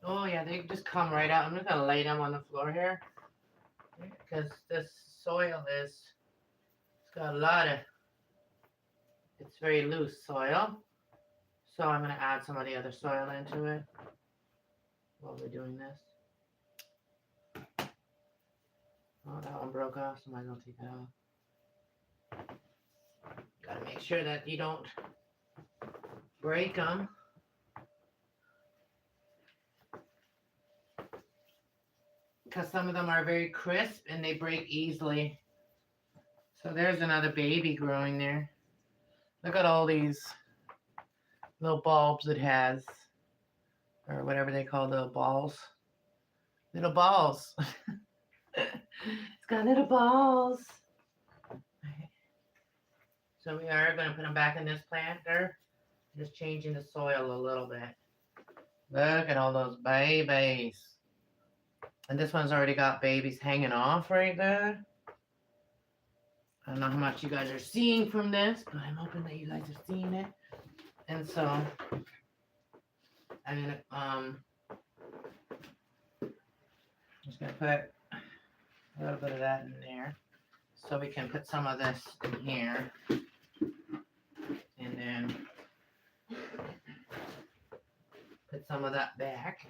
[SPEAKER 1] Oh yeah, they just come right out. I'm just gonna lay them on the floor here because this soil it's got a lot of, it's very loose soil. So I'm gonna add some of the other soil into it while we're doing this. Oh, that one broke off, so I might as well take that off. Gotta make sure that you don't break them. Because some of them are very crisp and they break easily. So there's another baby growing there. Look at all these little bulbs it has, or whatever they call the balls. Little balls. It's got little balls. So we are going to put them back in this planter. Just changing the soil a little bit. Look at all those babies. And this one's already got babies hanging off right there. I don't know how much you guys are seeing from this, but I'm hoping that you guys are seeing it. And so I'm gonna just gonna put a little bit of that in there, so we can put some of this in here, and then put some of that back.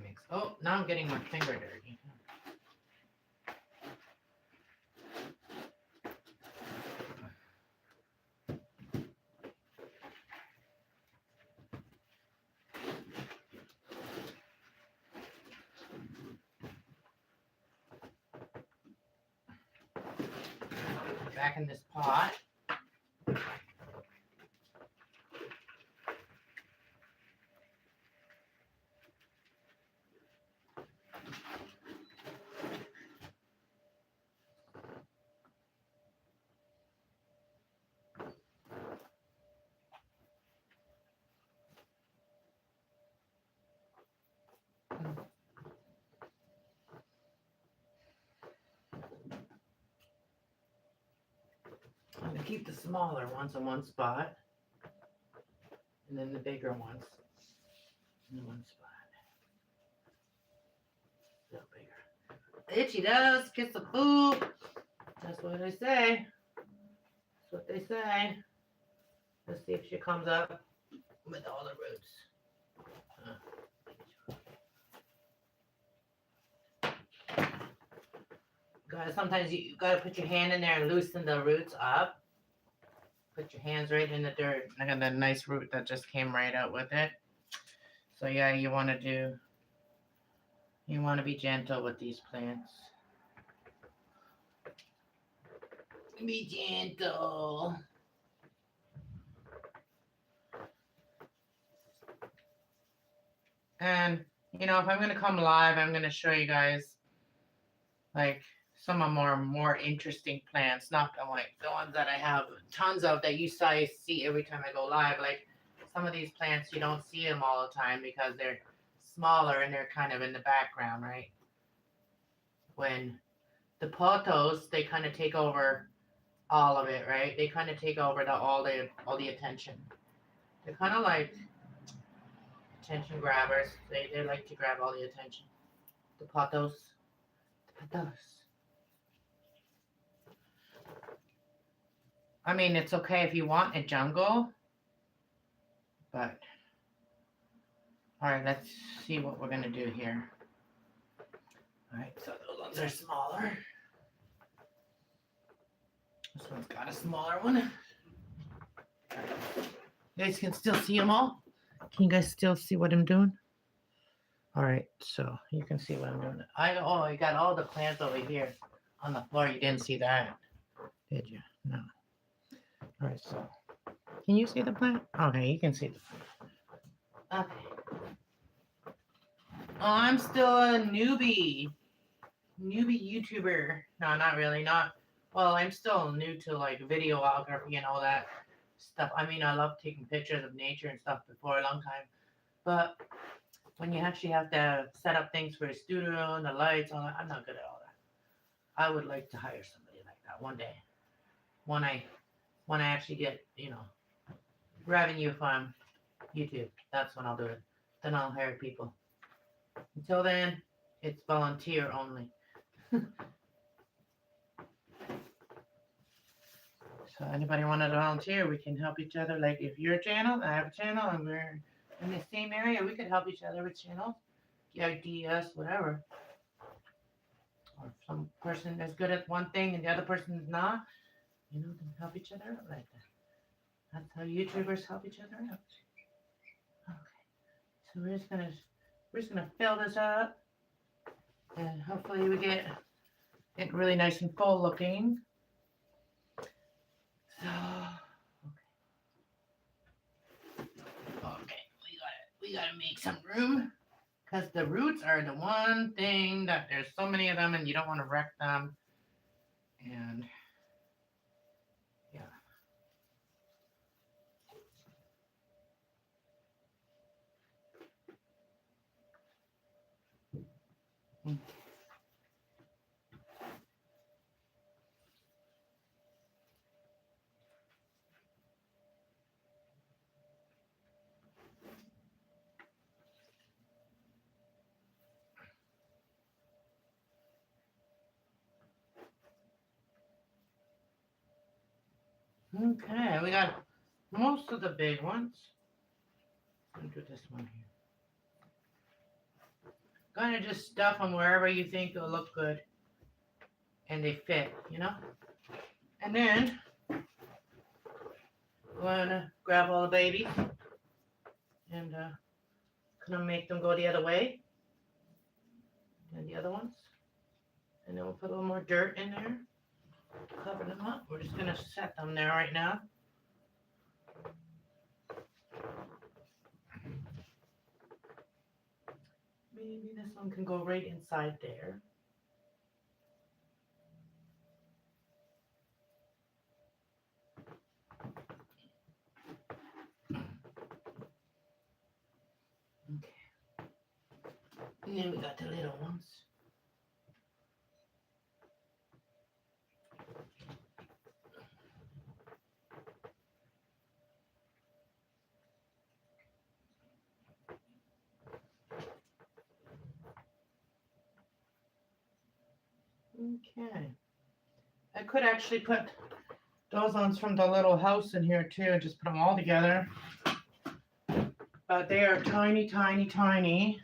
[SPEAKER 1] Mix. Oh, now I'm getting my finger dirty. Back in this pot. I'm going to keep the smaller ones in one spot, and then the bigger ones in one spot. A little bigger. Itchy does kiss the boo. That's what they say. That's what they say. Let's see if she comes up with all the roots. Guys, sometimes you gotta put your hand in there and loosen the roots up. Put your hands right in the dirt. Look at that nice root that just came right out with it. So yeah, you want to be gentle with these plants. Be gentle. And you know, if I'm gonna come live, I'm gonna show you guys like some of more interesting plants, not like the ones that I have tons of that you guys see every time I go live. Like some of these plants, you don't see them all the time because they're smaller and they're kind of in the background, right? When the pothos, they kind of take over all of it, right? They kind of take over all the attention. They're kind of like attention grabbers. They like to grab all the attention. The pothos. The pothos. I mean, it's okay if you want a jungle, but all right, let's see what we're gonna do here. All right, so those ones are smaller. This one's got a smaller one. You guys can still see them all? Can you guys still see what I'm doing? All right, so you can see what I'm doing. You got all the plants over here on the floor. You didn't see that, did you? No. All right, so can you see the plant? Okay, you can see the plant. Okay. Oh, I'm still a newbie YouTuber. No, not really. Well, I'm still new to like videography and all that stuff. I mean, I love taking pictures of nature and stuff before a long time, but when you actually have to set up things for a studio and the lights, all that, I'm not good at all that. I would like to hire somebody like that one day. When I actually get, revenue from YouTube, that's when I'll do it. Then I'll hire people. Until then, it's volunteer only. So anybody want to volunteer, we can help each other. Like if your channel, I have a channel, and we're in the same area, we could help each other with channels, ideas, whatever. Or if some person is good at one thing and the other person is not, then help each other out like that. That's how YouTubers help each other out. Okay, so we're just gonna fill this up, and hopefully we get it really nice and full looking. So okay, we gotta make some room, because the roots are the one thing that there's so many of them and you don't want to wreck them. And yeah. Okay, we got most of the big ones. Let me do this one here. Gonna just stuff them wherever you think they'll look good and they fit, And then gonna grab all the babies and gonna make them go the other way and the other ones. And then we'll put a little more dirt in there, cover them up. We're just gonna set them there right now. Maybe this one can go right inside there. Okay. And then we got the little ones. Okay. I could actually put those ones from the little house in here too and just put them all together. But they are tiny, tiny, tiny.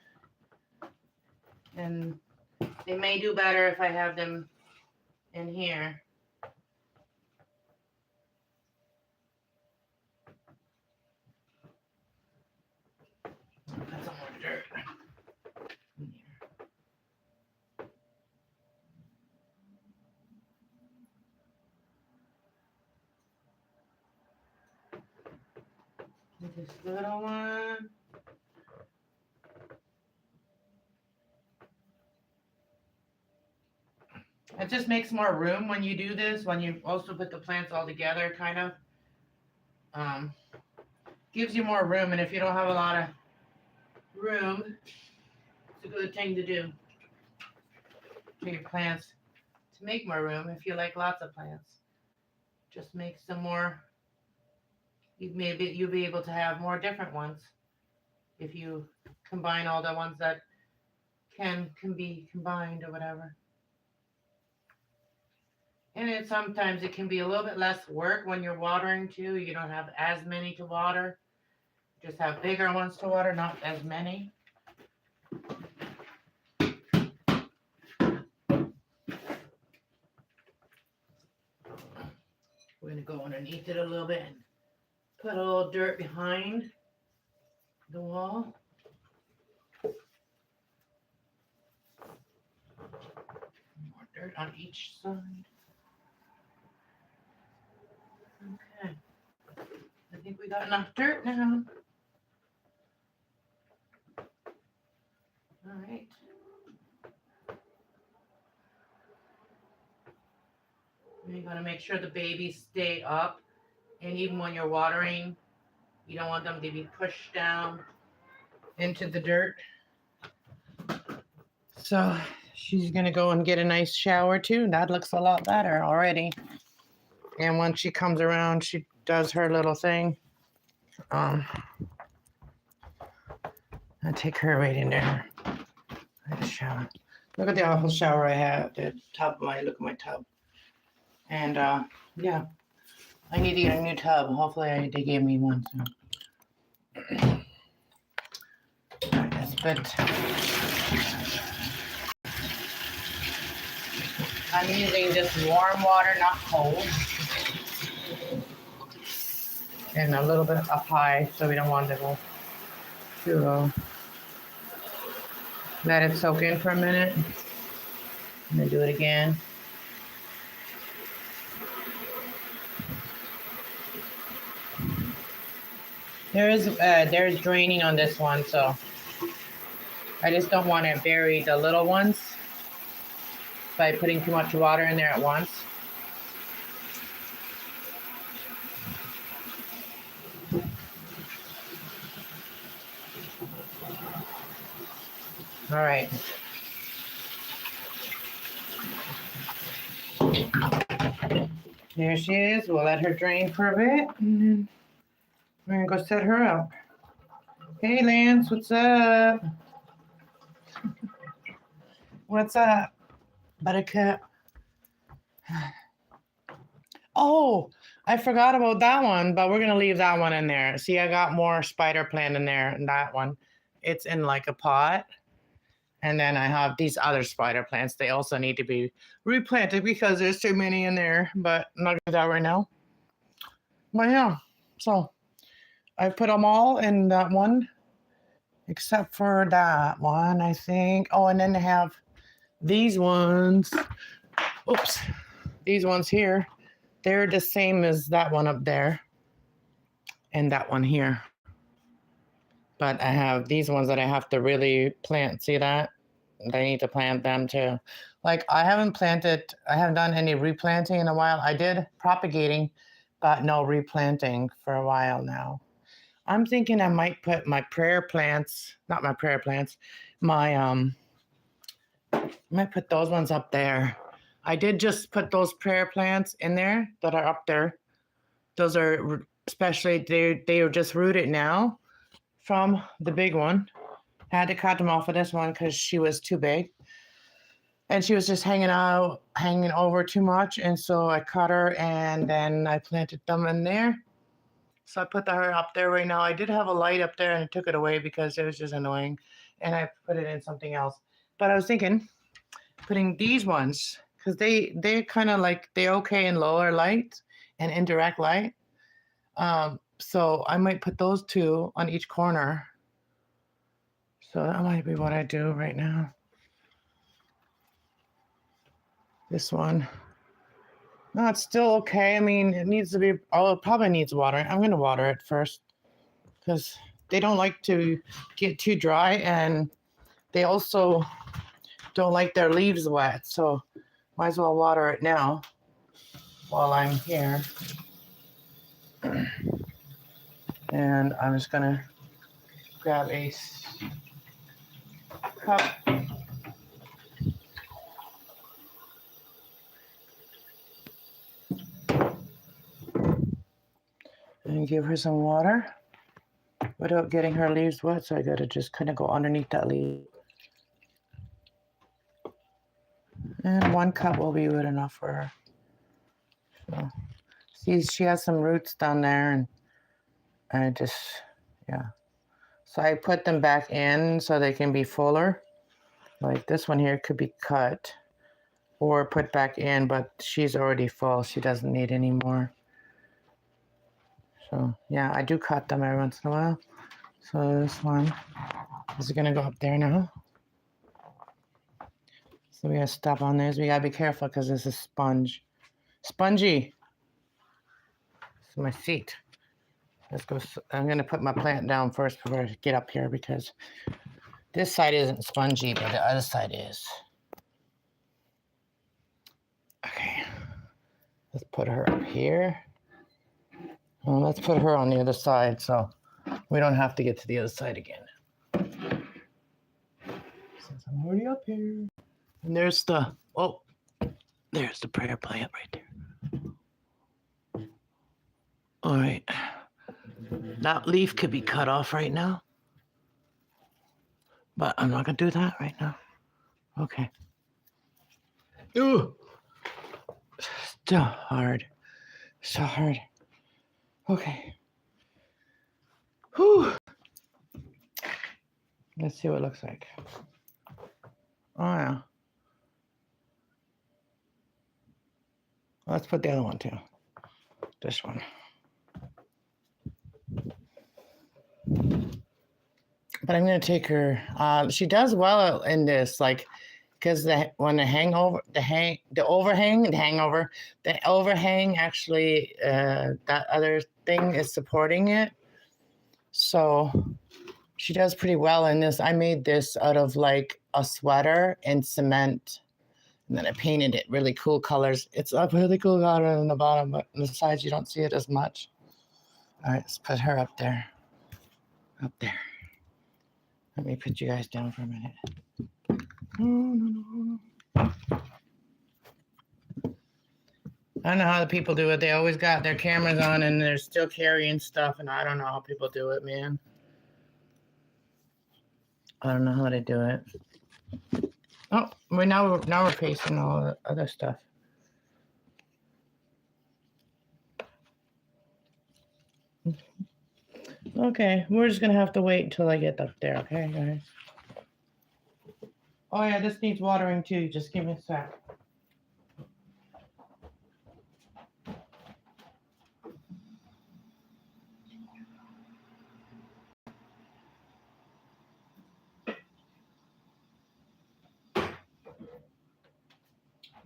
[SPEAKER 1] And they may do better if I have them in here. Put some more dirt in here. This little one. It just makes more room when you do this, when you also put the plants all together, kind of. Gives you more room, and if you don't have a lot of room, it's a good thing to do for your plants, to make more room. If you like lots of plants, just make some more. You'll be able to have more different ones if you combine all the ones that can be combined or whatever. And sometimes it can be a little bit less work when you're watering too. You don't have as many to water. Just have bigger ones to water, not as many. We're going to go underneath it a little bit and put a little dirt behind the wall. More dirt on each side. Okay. I think we got enough dirt now. All right. You're going to make sure the babies stay up And even when you're watering, you don't want them to be pushed down into the dirt. So she's gonna go and get a nice shower too. That looks a lot better already. And once she comes around, she does her little thing. I take her right in there. I had a shower. Look at the awful shower I have. The tub. Look at my tub. And yeah, I need to get a new tub. Hopefully they gave me one. So. But I'm using just warm water, not cold. And a little bit up high, so we don't want it to go too low. Let it soak in for a minute. And then do it again. There's draining on this one, so I just don't want to bury the little ones by putting too much water in there at once. All right. There she is. We'll let her drain for a bit, and then we're gonna go set her up. Hey, Lance, what's up? What's up, Buttercup? Oh, I forgot about that one, but we're gonna leave that one in there. See, I got more spider plant in there in that one. It's in like a pot. And then I have these other spider plants. They also need to be replanted because there's too many in there, but I'm not gonna do that right now. But yeah, so I put them all in that one, except for that one, I think. Oh, and then they have these ones. Oops, these ones here. They're the same as that one up there and that one here. But I have these ones that I have to really plant. See that? I need to plant them too. Like I haven't done any replanting in a while. I did propagating, but no replanting for a while now. I'm thinking I might put my prayer plants, not my prayer plants, I might put those ones up there. I did just put those prayer plants in there that are up there. Those are especially, they are just rooted now from the big one. I had to cut them off of this one because she was too big. And she was just hanging over too much. And so I cut her and then I planted them in there. So I put her up there right now. I did have a light up there and I took it away because it was just annoying. And I put it in something else. But I was thinking putting these ones, because they're kind of like, they're okay in lower light and indirect light. So I might put those two on each corner. So that might be what I do right now. This one. No, it's still okay. I mean, it needs to be, oh, it probably needs watering. I'm going to water it first because they don't like to get too dry and they also don't like their leaves wet. So might as well water it now while I'm here. And I'm just going to grab a cup. And give her some water without getting her leaves wet. So I got to just kind of go underneath that leaf. And 1 cup will be good enough for her. So, see, she has some roots down there and I just, yeah. So I put them back in so they can be fuller. Like this one here could be cut or put back in, but she's already full. She doesn't need any more. So yeah, I do cut them every once in a while. So this one is gonna go up there now. So we gotta stop on this. We gotta be careful because this is spongy. This is my seat. Let's go. I'm gonna put my plant down first before I get up here because this side isn't spongy, but the other side is. Okay, let's put her up here. Well, let's put her on the other side so we don't have to get to the other side again. Since I'm already up here. And there's the, oh, there's the prayer plant right there. All right. That leaf could be cut off right now. But I'm not going to do that right now. Okay. Ooh. Still hard. So hard. Okay. Whew. Let's see what it looks like. Oh, yeah. Let's put the other one too. This one. But I'm going to take her. She does well in this, like, because the overhang actually, that other thing is supporting it. So she does pretty well in this. I made this out of like a sweater and cement, and then I painted it really cool colors. It's a really cool color on the bottom, but on the sides you don't see it as much. All right, let's put her up there. Up there. Let me put you guys down for a minute. I don't know how the people do it. They always got their cameras on and they're still carrying stuff, and I don't know how people do it, man. I don't know how they do it. Oh, now we're pasting all the other stuff. Okay, we're just gonna have to wait until I get up there, okay, guys? Oh yeah, this needs watering too. Just give me a sec.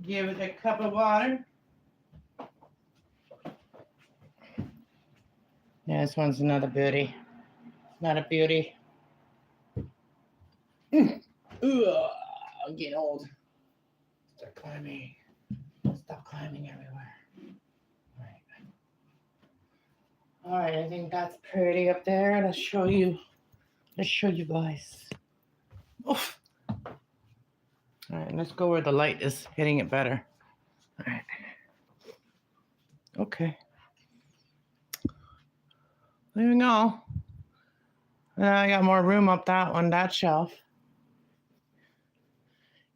[SPEAKER 1] Give it a cup of water. Yeah, this one's another beauty. Not a beauty. Ugh, I'm getting old. Start climbing. Stop climbing everywhere. All right, I think that's pretty up there. Let's show you guys. Oof. All right, let's go where the light is hitting it better. All right. Okay. There we go. I got more room up that shelf.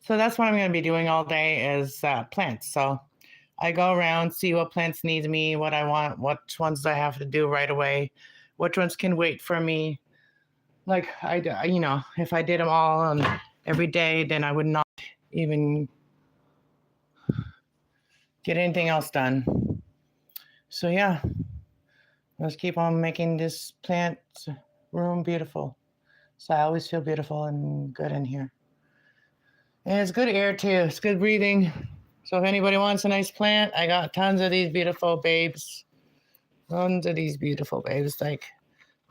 [SPEAKER 1] So that's what I'm going to be doing all day is plants. So I go around, see what plants need me, what I want, which ones I have to do right away, which ones can wait for me. Like if I did them all on every day, then I would not even get anything else done. So yeah, let's keep on making this plant room beautiful. So I always feel beautiful and good in here. And it's good air too. It's good breathing. So if anybody wants a nice plant, I got tons of these beautiful babes. Tons of these beautiful babes. Like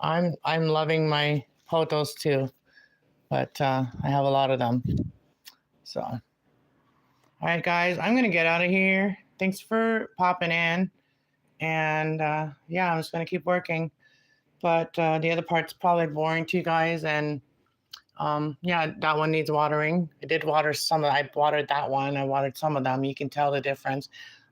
[SPEAKER 1] I'm loving my pothos too. But I have a lot of them. So all right, guys, I'm gonna get out of here. Thanks for popping in. And yeah, I'm just gonna keep working. But the other part's probably boring to you guys. And yeah, that one needs watering. I did water some of I watered that one. I watered some of them. You can tell the difference.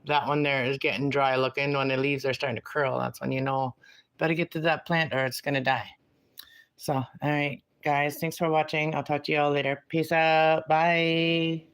[SPEAKER 1] That one there is getting dry looking. When the leaves are starting to curl, that's when you know better get to that plant or it's gonna die. So, all right, guys, thanks for watching. I'll talk to you all later. Peace out. Bye.